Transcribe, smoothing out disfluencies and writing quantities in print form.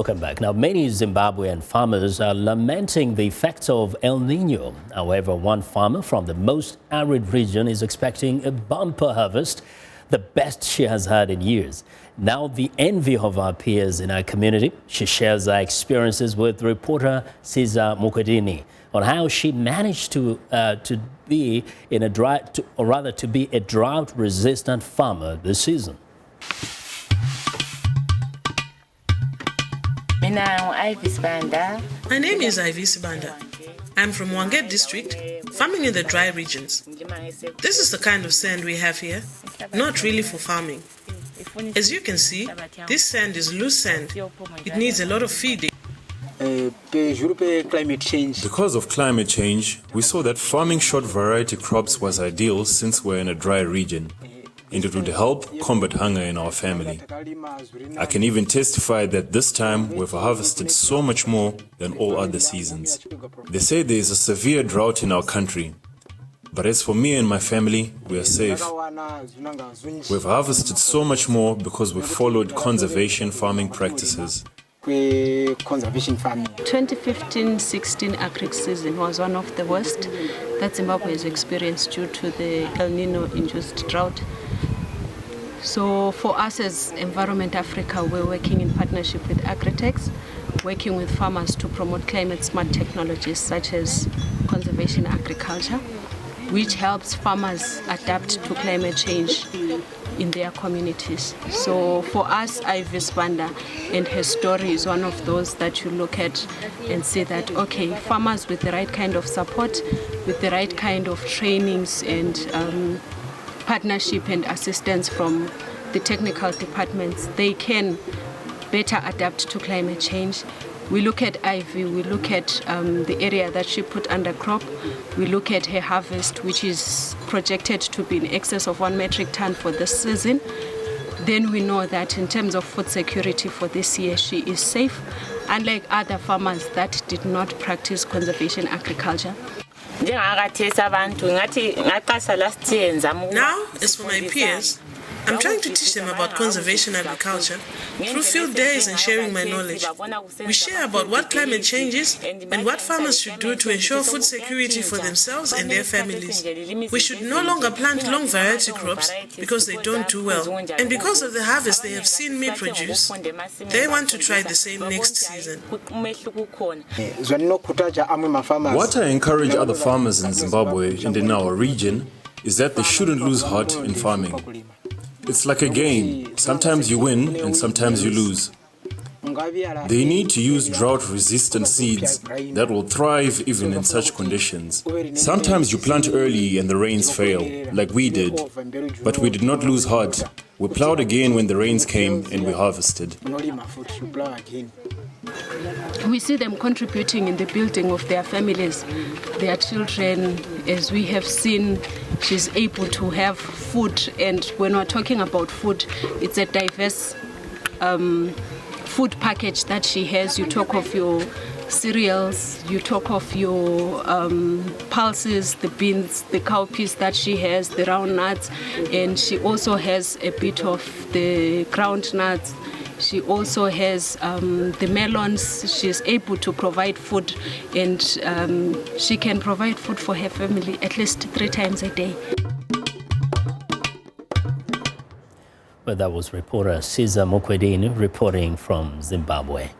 Welcome back. Now, many Zimbabwean farmers are lamenting the effects of El Nino. However, one farmer from the most arid region is expecting a bumper harvest, the best she has had in years. Now, the envy of our peers in our community, she shares her experiences with reporter Siza Mukwedini on how she managed to be a drought-resistant farmer this season. My name is Siza Mukwedini. I'm from Wange district, farming in the dry regions. This is the kind of sand we have here, not really for farming. As you can see, this sand is loose sand. It needs a lot of feeding. Because of climate change, we saw that farming short variety crops was ideal since we're in a dry region, and it would help combat hunger in our family. I can even testify that this time we've harvested so much more than all other seasons. They say there is a severe drought in our country, but as for me and my family, we are safe. We've harvested so much more because we followed conservation farming practices. 2015-16 agric season was one of the worst that Zimbabwe has experienced due to the El Nino-induced drought. So for us as Environment Africa, we're working in partnership with Agritechs, working with farmers to promote climate-smart technologies such as conservation agriculture, which helps farmers adapt to climate change in their communities. So for us, Siza Mukwedini and her story is one of those that you look at and see that, okay, farmers with the right kind of support, with the right kind of trainings and partnership and assistance from the technical departments, they can better adapt to climate change. We look at Ivy, we look at the area that she put under crop, we look at her harvest, which is projected to be in excess of 1 metric ton for this season. Then we know that in terms of food security for this year, she is safe, unlike other farmers that did not practice conservation agriculture. Now, as for my peers, I'm trying to teach them about conservation agriculture through field days and sharing my knowledge. We share about what climate change is and what farmers should do to ensure food security for themselves and their families. We should no longer plant long variety crops because they don't do well. And because of the harvest they have seen me produce, they want to try the same next season. What I encourage other farmers in Zimbabwe and in our region is that they shouldn't lose heart in farming. It's like a game. Sometimes you win and sometimes you lose. They need to use drought-resistant seeds that will thrive even in such conditions. Sometimes you plant early and the rains fail, like we did. But we did not lose heart. We plowed again when the rains came and we harvested. We see them contributing in the building of their families, their children. As we have seen, she's able to have food. And when we're talking about food, it's a diverse food package that she has. You talk of your cereals, you talk of your pulses, the beans, the cowpeas that she has, the round nuts, and she also has a bit of the ground nuts. She also has the melons. She's able to provide food, and she can provide food for her family at least 3 times a day. Well, that was reporter Siza Mukwedini reporting from Zimbabwe.